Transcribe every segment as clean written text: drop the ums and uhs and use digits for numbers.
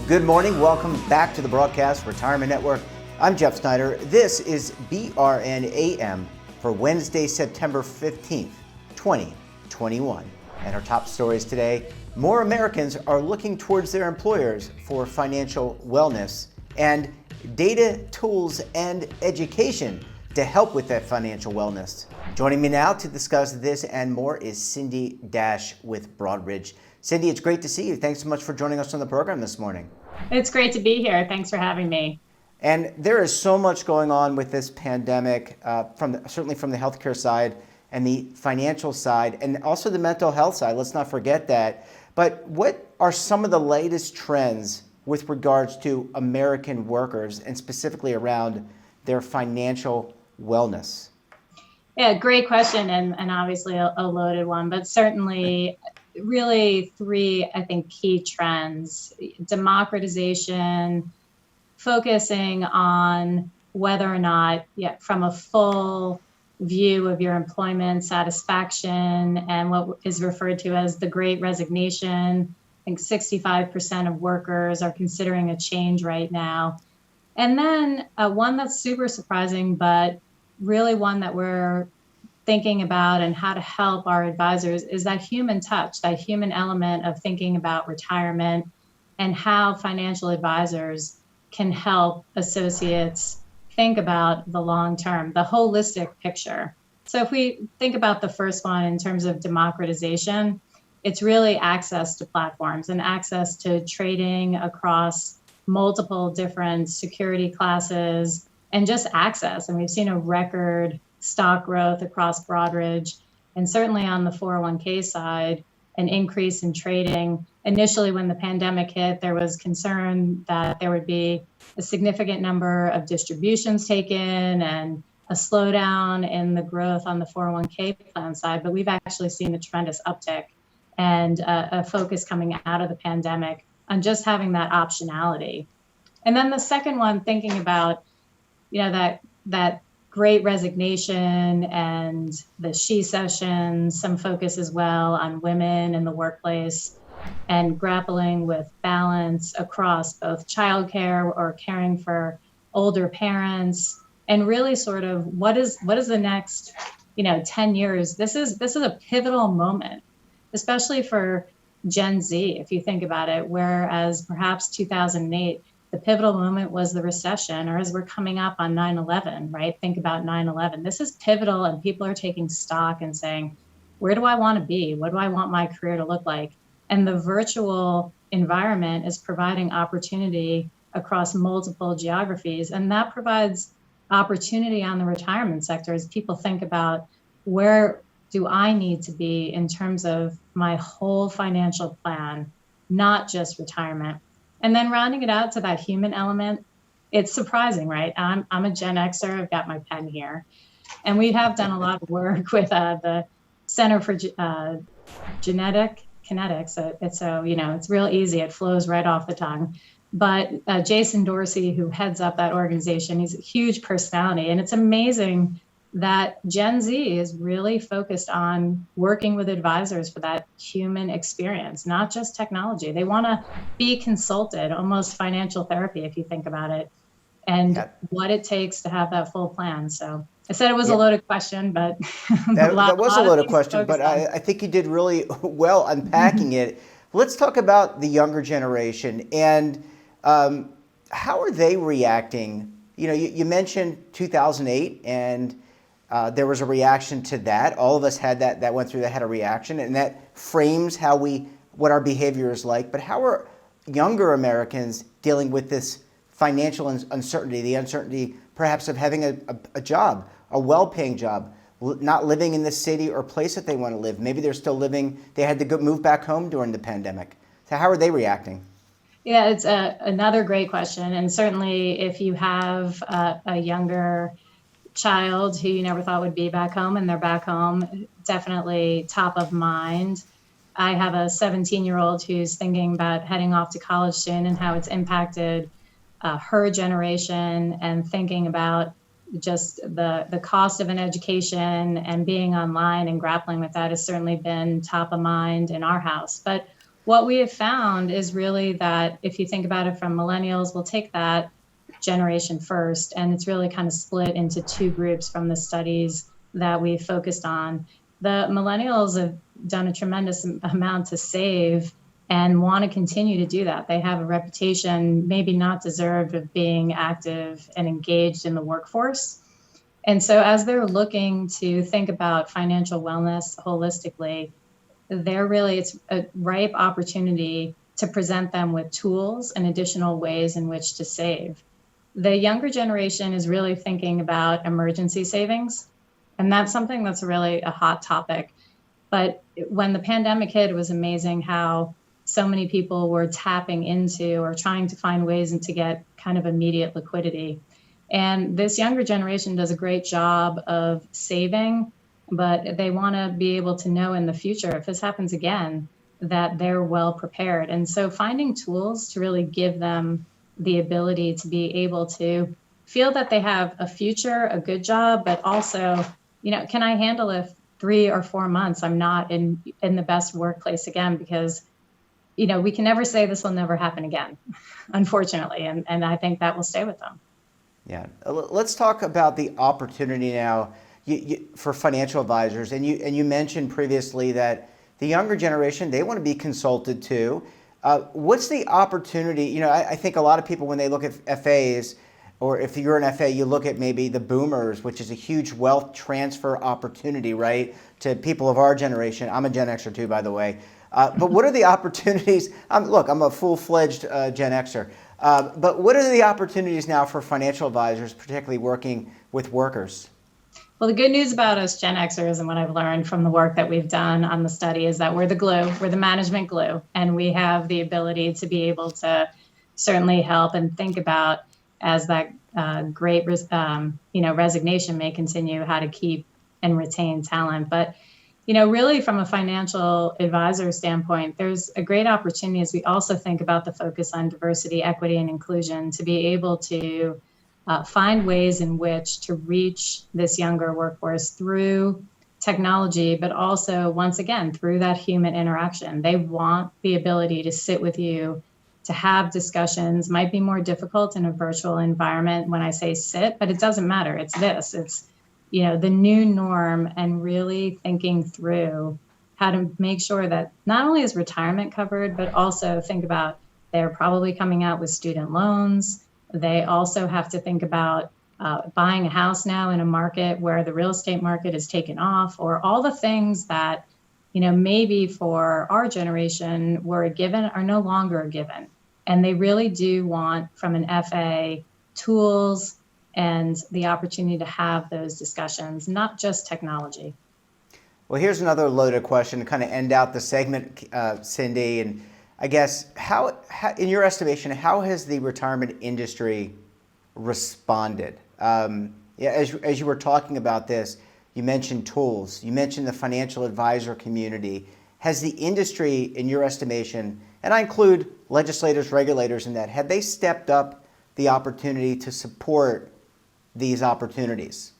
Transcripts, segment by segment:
Good morning. Welcome back to the Broadcast Retirement Network. I'm Jeff Snyder. This is BRN AM for Wednesday, September 15th, 2021. And our top stories today: more Americans are looking towards their employers for financial wellness, and data, tools, and education to help with that financial wellness. Joining me now to discuss this and more is Cindy Dash with Broadridge. Cindy, it's great to see you. Thanks so much for joining us on the program this morning. It's great to be here. Thanks for having me. And there is so much going on with this pandemic, certainly from the healthcare side and the financial side, and also the mental health side. Let's not forget that. But what are some of the latest trends with regards to American workers, and specifically around their financial wellness? Yeah, great question, and obviously a loaded one, but certainly really three, I think, key trends: democratization, focusing on whether or not, from a full view of your employment satisfaction, and what is referred to as the Great Resignation. I think 65% of workers are considering a change right now. And then one that's super surprising, but really one that we're thinking about and how to help our advisors, is that human touch, that human element of thinking about retirement and how financial advisors can help associates think about the long term, the holistic picture. So if we think about the first one in terms of democratization, it's really access to platforms and access to trading across multiple different security classes, and just access. And we've seen a record stock growth across Broadridge, and certainly on the 401k side, an increase in trading. Initially, when the pandemic hit, there was concern that there would be a significant number of distributions taken and a slowdown in the growth on the 401k plan side, but we've actually seen a tremendous uptick and a focus coming out of the pandemic on just having that optionality. And then the second one, thinking about, that Great Resignation and the she session, some focus as well on women in the workplace and grappling with balance across both childcare or caring for older parents, and really sort of what is the next 10 years. This is a pivotal moment, especially for Gen Z, if you think about it, whereas perhaps 2008, the pivotal moment was the recession, or as we're coming up on 9/11, right? Think about 9/11. This is pivotal, and people are taking stock and saying, where do I want to be? What do I want my career to look like? And the virtual environment is providing opportunity across multiple geographies, and that provides opportunity on the retirement sector as people think about, where do I need to be in terms of my whole financial plan, not just retirement. And then rounding it out to that human element, it's surprising, right? I'm a Gen Xer. I've got my pen here. And we have done a lot of work with the Center for Genetic Kinetics. It's real easy. It flows right off the tongue. But Jason Dorsey, who heads up that organization, he's a huge personality. And it's amazing that Gen Z is really focused on working with advisors for that human experience, not just technology. They want to be consulted, almost financial therapy, if you think about it, and what it takes to have that full plan. So I said it was a loaded question, but that was a loaded question, but I think you did really well unpacking it. Let's talk about the younger generation and how are they reacting? You mentioned 2008, and there was a reaction to that. All of us had that went through that, had a reaction, and that frames what our behavior is like. But how are younger Americans dealing with this financial uncertainty, the uncertainty perhaps of having a job, a well-paying job, not living in the city or place that they want to live? Maybe they're still living, they had to move back home during the pandemic. So how are they reacting? Yeah, it's another great question. And certainly if you have a younger child who you never thought would be back home and they're back home, definitely top of mind. I have a 17-year-old who's thinking about heading off to college soon and how it's impacted her generation, and thinking about just the cost of an education and being online and grappling with that has certainly been top of mind in our house. But what we have found is really that if you think about it from millennials, we'll take that generation first, and it's really kind of split into two groups from the studies that we focused on. The millennials have done a tremendous amount to save and want to continue to do that. They have a reputation, maybe not deserved, of being active and engaged in the workforce. And so as they're looking to think about financial wellness holistically, it's a ripe opportunity to present them with tools and additional ways in which to save. The younger generation is really thinking about emergency savings, and that's something that's really a hot topic. But when the pandemic hit, it was amazing how so many people were tapping into or trying to find ways to get kind of immediate liquidity. And this younger generation does a great job of saving, but they want to be able to know in the future, if this happens again, that they're well prepared. And so finding tools to really give them the ability to be able to feel that they have a future, a good job, but also, can I handle if 3 or 4 months I'm not in the best workplace again? Because, we can never say this will never happen again, unfortunately. And I think that will stay with them. Yeah. Let's talk about the opportunity now for financial advisors. And you mentioned previously that the younger generation, they want to be consulted too. What's the opportunity? I think a lot of people, when they look at FAs, or if you're an FA, you look at maybe the boomers, which is a huge wealth transfer opportunity, right, to people of our generation. I'm a Gen Xer too, by the way. But what are the opportunities? Look, I'm a full-fledged Gen Xer. But what are the opportunities now for financial advisors, particularly working with workers? Well, the good news about us Gen Xers and what I've learned from the work that we've done on the study is that we're the glue, we're the management glue, and we have the ability to be able to certainly help and think about, as that great resignation may continue, how to keep and retain talent. But really from a financial advisor standpoint, there's a great opportunity as we also think about the focus on diversity, equity, and inclusion to be able to find ways in which to reach this younger workforce through technology, but also, once again, through that human interaction. They want the ability to sit with you, to have discussions. Might be more difficult in a virtual environment when I say sit, but it doesn't matter. It's the new norm, and really thinking through how to make sure that not only is retirement covered, but also think about they're probably coming out with student loans. They also have to think about buying a house now in a market where the real estate market is taken off, or all the things that, maybe for our generation were a given are no longer a given. And they really do want, from an FA, tools and the opportunity to have those discussions, not just technology. Well, here's another loaded question to kind of end out the segment, Cindy. And I guess, how, in your estimation, how has the retirement industry responded? As you were talking about this, you mentioned tools, you mentioned the financial advisor community. Has the industry, in your estimation, and I include legislators, regulators in that, have they stepped up the opportunity to support these opportunities?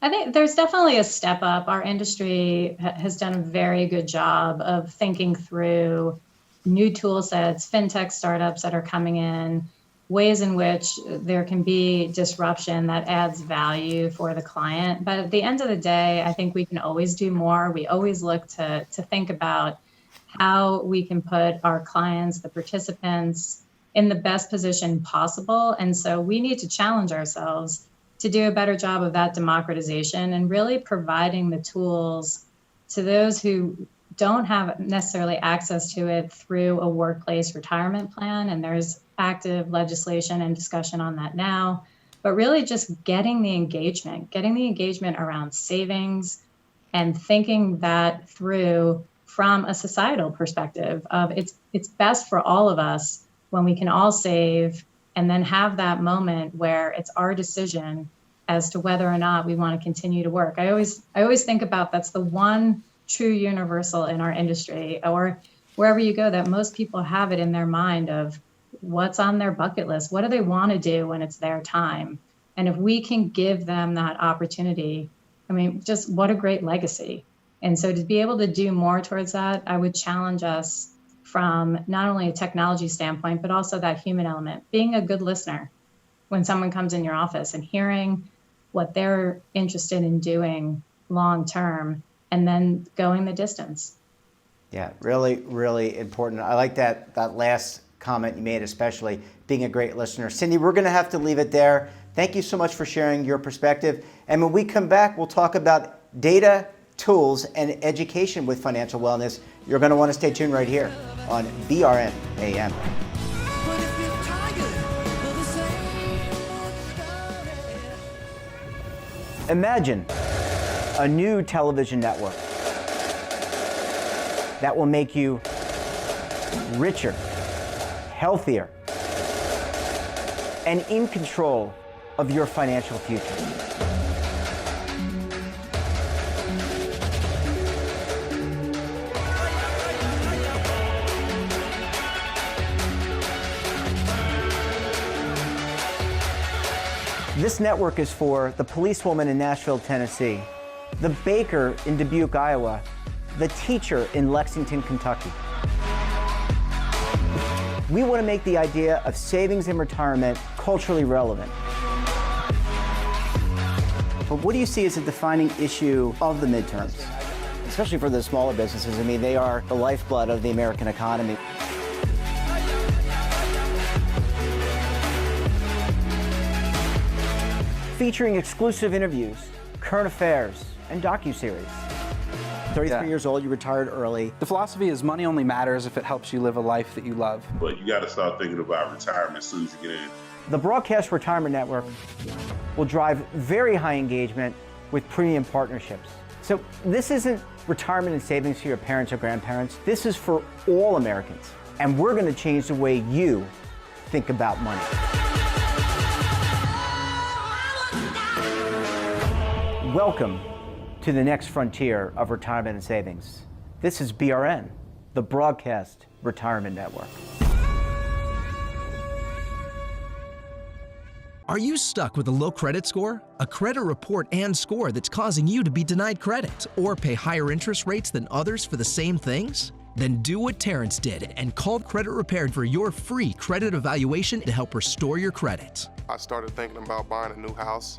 I think there's definitely a step up. Our industry has done a very good job of thinking through new tool sets, fintech startups that are coming in, ways in which there can be disruption that adds value for the client. But at the end of the day, I think we can always do more. We always look to think about how we can put our clients, the participants, in the best position possible. And so we need to challenge ourselves to do a better job of that democratization and really providing the tools to those who don't have necessarily access to it through a workplace retirement plan. And there's active legislation and discussion on that now, but really just getting the engagement around savings and thinking that through from a societal perspective of it's best for all of us when we can all save and then have that moment where it's our decision as to whether or not we want to continue to work. I always think about that's the one true universal in our industry, or wherever you go, that most people have it in their mind of what's on their bucket list. What do they want to do when it's their time? And if we can give them that opportunity, I mean, just what a great legacy. And so to be able to do more towards that, I would challenge us from not only a technology standpoint, but also that human element, being a good listener when someone comes in your office and hearing what they're interested in doing long term, and then going the distance. Yeah, really, really important. I like that last comment you made, especially being a great listener. Cindy, we're going to have to leave it there. Thank you so much for sharing your perspective. And when we come back, we'll talk about data, tools, and education with financial wellness. You're going to want to stay tuned right here on BRN AM. Imagine a new television network that will make you richer, healthier, and in control of your financial future. This network is for the policewoman in Nashville, Tennessee, the baker in Dubuque, Iowa, the teacher in Lexington, Kentucky. We want to make the idea of savings and retirement culturally relevant. But what do you see as a defining issue of the midterms, especially for the smaller businesses? I mean, they are the lifeblood of the American economy. Featuring exclusive interviews, current affairs, and docuseries. 33 years old, you retired early. The philosophy is money only matters if it helps you live a life that you love. But you got to start thinking about retirement as soon as you get in. The Broadcast Retirement Network will drive very high engagement with premium partnerships. So this isn't retirement and savings for your parents or grandparents. This is for all Americans. And we're going to change the way you think about money. Welcome to the next frontier of retirement and savings. This is BRN, the Broadcast Retirement Network. Are you stuck with a low credit score? A credit report and score that's causing you to be denied credit or pay higher interest rates than others for the same things? Then do what Terrence did and call Credit Repaired for your free credit evaluation to help restore your credit. I started thinking about buying a new house,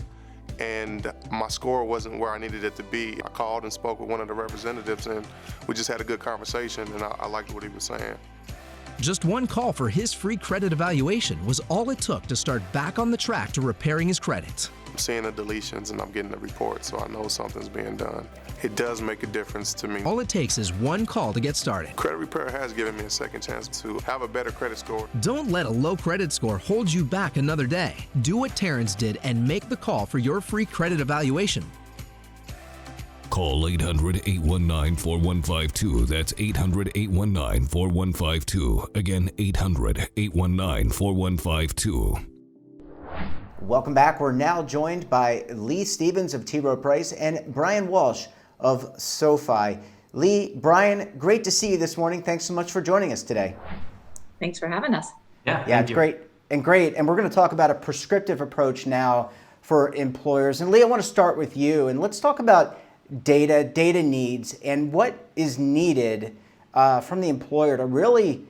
and my score wasn't where I needed it to be. I called and spoke with one of the representatives, and we just had a good conversation, and I liked what he was saying. Just one call for his free credit evaluation was all it took to start back on the track to repairing his credit. I'm seeing the deletions and I'm getting the report, so I know something's being done. It does make a difference to me. All it takes is one call to get started. Credit Repair has given me a second chance to have a better credit score. Don't let a low credit score hold you back another day. Do what Terrence did and make the call for your free credit evaluation. Call 800-819-4152. That's 800-819-4152. Again, 800-819-4152. Welcome back. We're now joined by Lee Stevens of T. Rowe Price and Brian Walsh of SoFi. Lee, Brian, great to see you this morning. Thanks so much for joining us today. Thanks for having us. Yeah, it's great. And we're going to talk about a prescriptive approach now for employers. And Lee, I want to start with you, and let's talk about data needs, and what is needed from the employer to really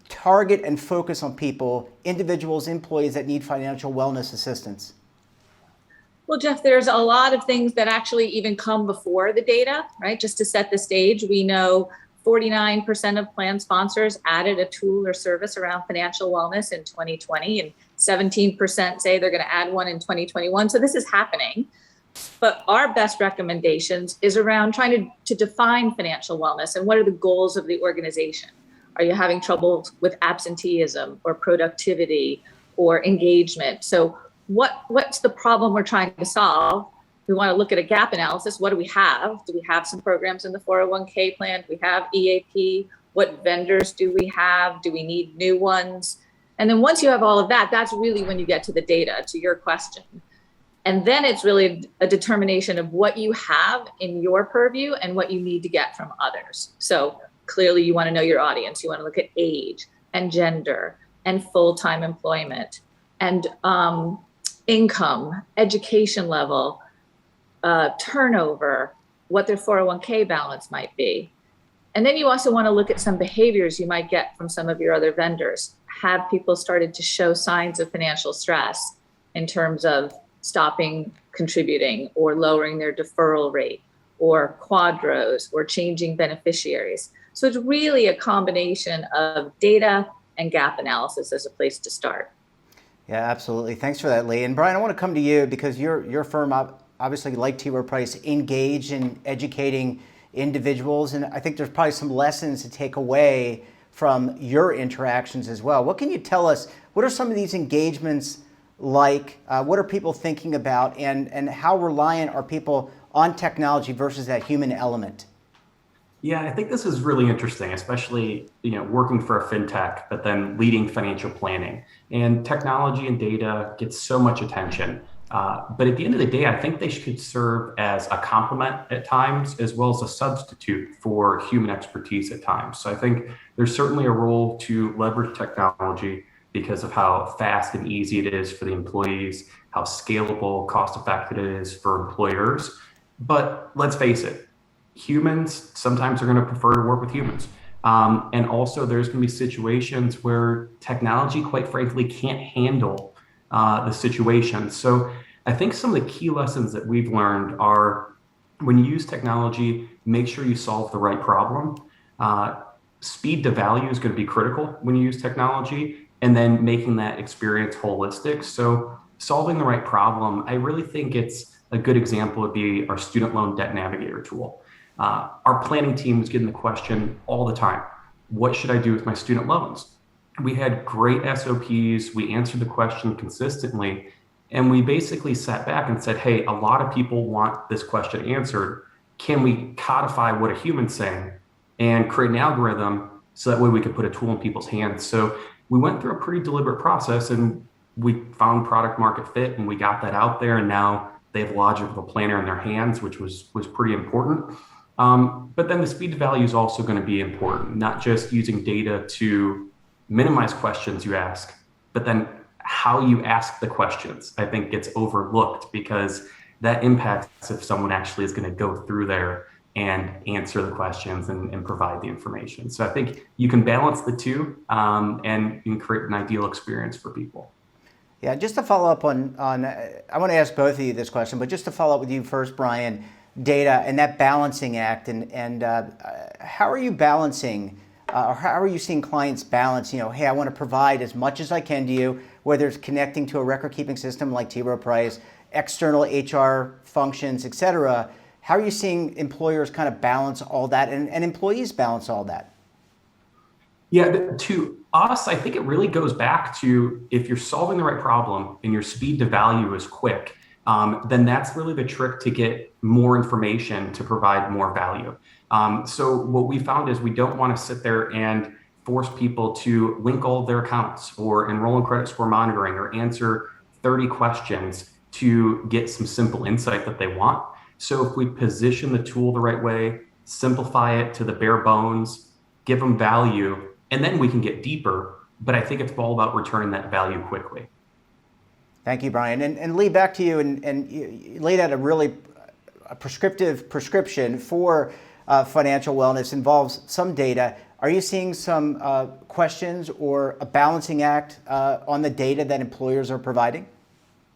target and focus on people, individuals, employees that need financial wellness assistance. Well, Jeff, there's a lot of things that actually even come before the data, right? Just to set the stage, we know 49% of plan sponsors added a tool or service around financial wellness in 2020, and 17% say they're going to add one in 2021. So this is happening. But our best recommendations is around trying to define financial wellness and what are the goals of the organization. Are you having trouble with absenteeism or productivity or engagement? So what's the problem we're trying to solve? We want to look at a gap analysis. What do we have? Do we have some programs in the 401k plan? Do we have EAP? What vendors do we have? Do we need new ones? And then once you have all of that, that's really when you get to the data, to your question. And then it's really a determination of what you have in your purview and what you need to get from others. So clearly you want to know your audience. You want to look at age and gender and full-time employment and income, education level, turnover, what their 401k balance might be. And then you also want to look at some behaviors you might get from some of your other vendors. Have people started to show signs of financial stress in terms of stopping contributing or lowering their deferral rate or quadros or changing beneficiaries? So it's really a combination of data and gap analysis as a place to start. Yeah, absolutely. Thanks for that, Lee. And Brian, I want to come to you because your firm, obviously, like T. Rowe Price, engaged in educating individuals, and I think there's probably some lessons to take away from your interactions as well. What can you tell us? What are some of these engagements like? What are people thinking about, and how reliant are people on technology versus that human element? Yeah, I think this is really interesting, especially working for a fintech, but then leading financial planning. And technology and data gets so much attention. But at the end of the day, I think they should serve as a complement at times, as well as a substitute for human expertise at times. So I think there's certainly a role to leverage technology because of how fast and easy it is for the employees, how scalable, cost-effective it is for employers. But let's face it, humans sometimes are going to prefer to work with humans. And also there's going to be situations where technology, quite frankly, can't handle the situation. So I think some of the key lessons that we've learned are when you use technology, make sure you solve the right problem. Speed to value is going to be critical when you use technology, and then making that experience holistic. So solving the right problem, I really think it's a good example would be our student loan debt navigator tool. Our planning team was getting the question all the time, what should I do with my student loans? We had great SOPs, we answered the question consistently, and we basically sat back and said, hey, a lot of people want this question answered. Can we codify what a human's saying and create an algorithm so that way we could put a tool in people's hands? So we went through a pretty deliberate process, and we found product market fit, and we got that out there, and now they have logical planner in their hands, which was pretty important. But then the speed to value is also going to be important, not just using data to minimize questions you ask, but then how you ask the questions, I think gets overlooked because that impacts if someone actually is going to go through there and answer the questions and provide the information. So I think you can balance the two and you can create an ideal experience for people. Yeah, just to follow up on I want to ask both of you this question, but just to follow up with you first, Brian, data and that balancing act, and how are you balancing, or how are you seeing clients balance, hey, I want to provide as much as I can to you, whether it's connecting to a record-keeping system like T. Rowe Price, external HR functions, et cetera. How are you seeing employers kind of balance all that and employees balance all that? Yeah, to us, I think it really goes back to if you're solving the right problem and your speed to value is quick, then that's really the trick to get more information to provide more value. So what we found is we don't want to sit there and force people to link all of their accounts or enroll in credit score monitoring or answer 30 questions to get some simple insight that they want. So if we position the tool the right way, simplify it to the bare bones, give them value, and then we can get deeper. But I think it's all about returning that value quickly. Thank you, Brian. And Lee, back to you. And you laid out a prescription for financial wellness, involves some data. Are you seeing some questions or a balancing act on the data that employers are providing?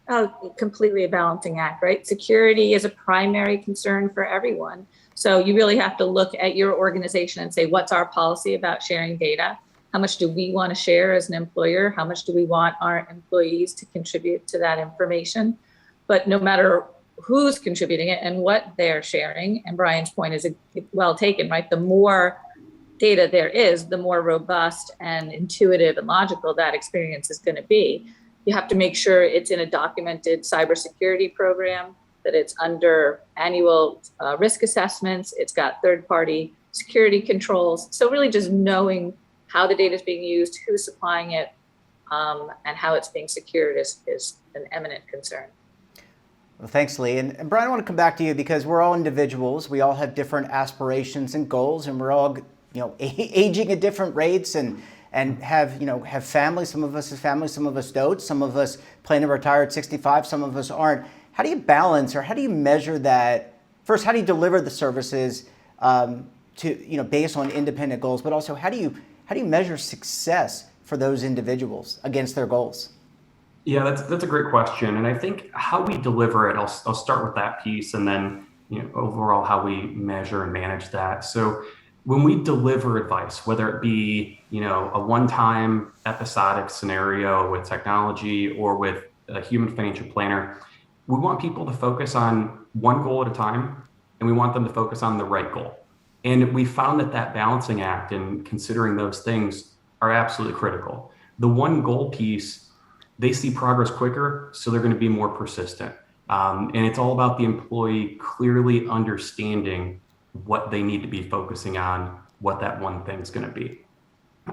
Oh, completely a balancing act, right? Security is a primary concern for everyone. So you really have to look at your organization and say, what's our policy about sharing data? How much do we want to share as an employer? How much do we want our employees to contribute to that information? But no matter who's contributing it and what they're sharing, and Brian's point is well taken, right? The more data there is, the more robust and intuitive and logical that experience is going to be. You have to make sure it's in a documented cybersecurity program, that it's under annual risk assessments, it's got third-party security controls. So really just knowing how the data is being used, who's supplying it, and how it's being secured is an eminent concern. Well, thanks, Lee. And Brian, I want to come back to you because we're all individuals. We all have different aspirations and goals, and we're all aging at different rates and have families. Some of us have families, some of us don't. Some of us plan to retire at 65, some of us aren't. How do you balance, or how do you measure that first, how do you deliver the services based on independent goals, but also how do you measure success for those individuals against their goals? Yeah, that's a great question, and I think how we deliver it. I'll start with that piece, and then overall how we measure and manage that. So when we deliver advice, whether it be a one-time episodic scenario with technology or with a human financial planner, we want people to focus on one goal at a time, and we want them to focus on the right goal. And we found that balancing act and considering those things are absolutely critical. The one goal piece, they see progress quicker, so they're going to be more persistent. And it's all about the employee clearly understanding what they need to be focusing on, what that one thing is going to be.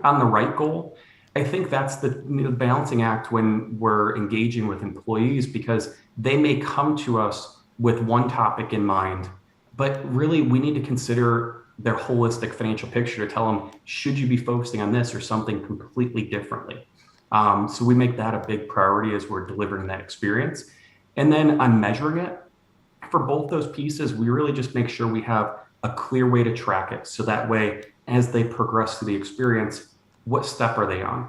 On the right goal, I think that's the balancing act when we're engaging with employees, because they may come to us with one topic in mind, but really we need to consider their holistic financial picture to tell them, should you be focusing on this or something completely differently? So we make that a big priority as we're delivering that experience. And then on measuring it, for both those pieces, we really just make sure we have a clear way to track it. So that way, as they progress through the experience, what step are they on?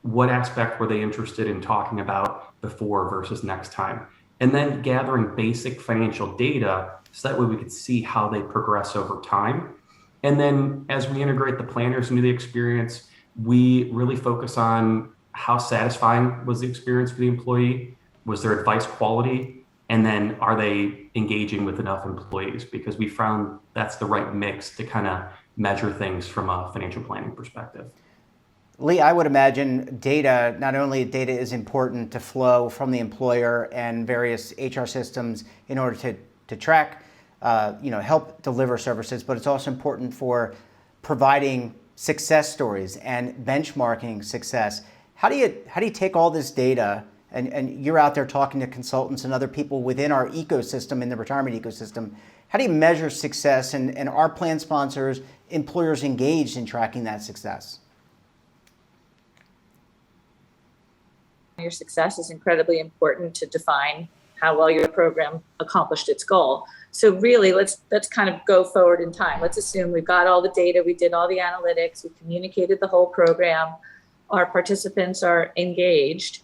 What aspect were they interested in talking about before versus next time? And then gathering basic financial data so that way we could see how they progress over time. And then as we integrate the planners into the experience, we really focus on how satisfying was the experience for the employee? Was their advice quality? And then are they engaging with enough employees? Because we found that's the right mix to kind of measure things from a financial planning perspective. Lee, I would imagine not only data is important to flow from the employer and various HR systems in order to track, help deliver services, but it's also important for providing success stories and benchmarking success. How do you take all this data, and you're out there talking to consultants and other people within our ecosystem, in the retirement ecosystem, how do you measure success, and are plan sponsors, employers engaged in tracking that success? Your success is incredibly important to define how well your program accomplished its goal. So really, let's kind of go forward in time. Let's assume we've got all the data, we did all the analytics, we communicated the whole program, our participants are engaged.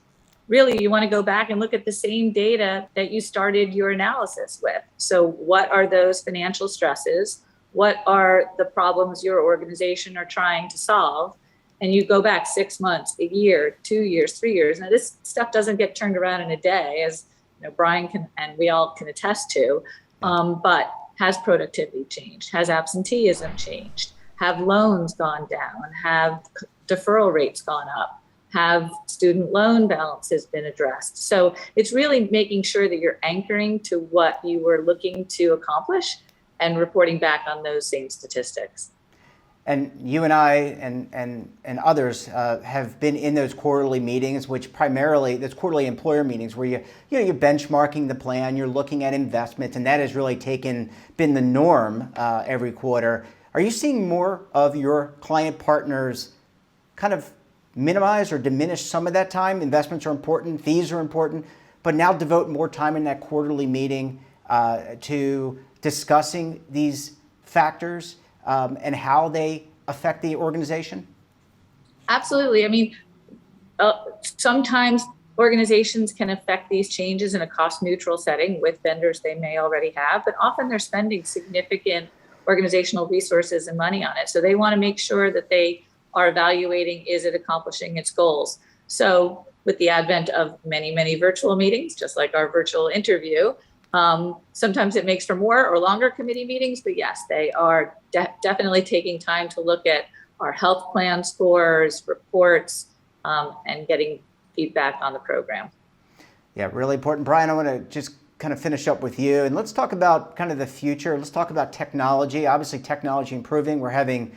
Really, you want to go back and look at the same data that you started your analysis with. So what are those financial stresses? What are the problems your organization are trying to solve? And you go back 6 months, a year, 2 years, 3 years. Now, this stuff doesn't get turned around in a day, as Brian can, and we all can attest to. But has productivity changed? Has absenteeism changed? Have loans gone down? Have deferral rates gone up? Have student loan balances been addressed? So it's really making sure that you're anchoring to what you were looking to accomplish and reporting back on those same statistics. And you and I and others have been in those quarterly meetings, which primarily, those quarterly employer meetings where you're benchmarking the plan, you're looking at investments, and that has really been the norm every quarter. Are you seeing more of your client partners kind of minimize or diminish some of that time? Investments are important, fees are important, but now devote more time in that quarterly meeting to discussing these factors and how they affect the organization? Absolutely. I mean, sometimes organizations can affect these changes in a cost neutral setting with vendors they may already have, but often they're spending significant organizational resources and money on it. So they want to make sure that they are evaluating, is it accomplishing its goals? So with the advent of many, many virtual meetings, just like our virtual interview, sometimes it makes for more or longer committee meetings, but yes, they are definitely taking time to look at our health plan scores, reports, and getting feedback on the program. Yeah, really important. Brian, I want to just kind of finish up with you, and let's talk about kind of the future. Let's talk about technology. Obviously, technology improving. We're having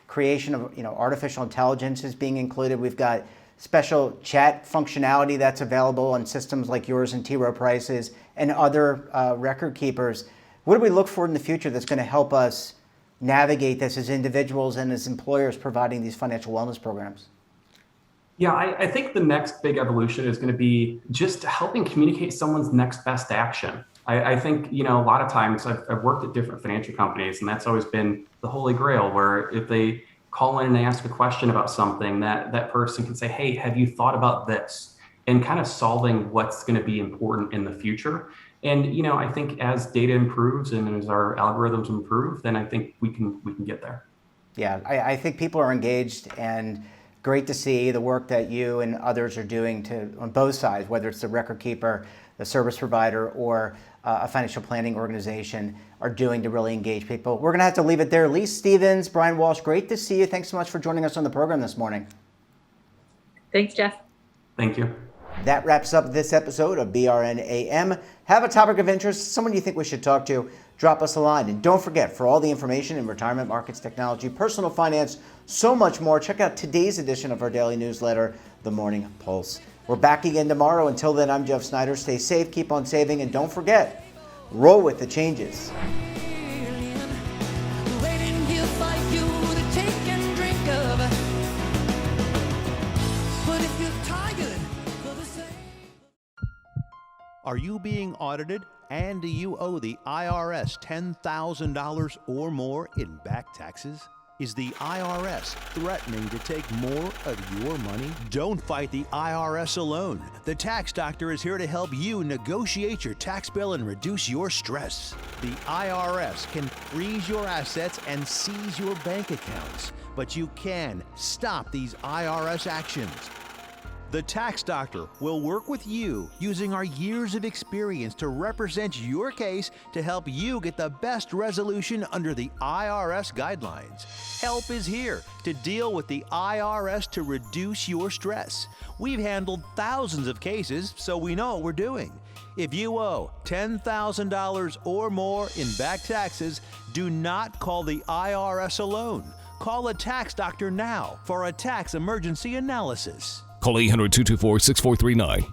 creation of artificial intelligence is being included. We've got special chat functionality that's available on systems like yours and T. Rowe Price's and other record keepers. What do we look for in the future that's going to help us navigate this as individuals and as employers providing these financial wellness programs? Yeah, I think the next big evolution is going to be just helping communicate someone's next best action. I think, a lot of times I've worked at different financial companies, and that's always been the holy grail, where if they call in and they ask a question about something, that person can say, hey, have you thought about this? And kind of solving what's going to be important in the future. And, I think as data improves and as our algorithms improve, then I think we can get there. Yeah, I think people are engaged, and great to see the work that you and others are doing on both sides, whether it's the record keeper, the service provider, or a financial planning organization, are doing to really engage people. We're going to have to leave it there. Lee Stevens, Brian Walsh, great to see you. Thanks so much for joining us on the program this morning. Thanks, Jeff. Thank you. That wraps up this episode of BRN AM. Have a topic of interest, someone you think we should talk to, drop us a line. And don't forget, for all the information in retirement, markets, technology, personal finance, so much more, check out today's edition of our daily newsletter, The Morning Pulse. We're back again tomorrow. Until then, I'm Jeff Snyder. Stay safe, keep on saving, and don't forget, roll with the changes. Are you being audited, and do you owe the IRS $10,000 or more in back taxes? Is the IRS threatening to take more of your money? Don't fight the IRS alone. The Tax Doctor is here to help you negotiate your tax bill and reduce your stress. The IRS can freeze your assets and seize your bank accounts, but you can stop these IRS actions. The Tax Doctor will work with you using our years of experience to represent your case to help you get the best resolution under the IRS guidelines. Help is here to deal with the IRS to reduce your stress. We've handled thousands of cases, so we know what we're doing. If you owe $10,000 or more in back taxes, do not call the IRS alone. Call a Tax Doctor now for a tax emergency analysis. Call 800-224-6439.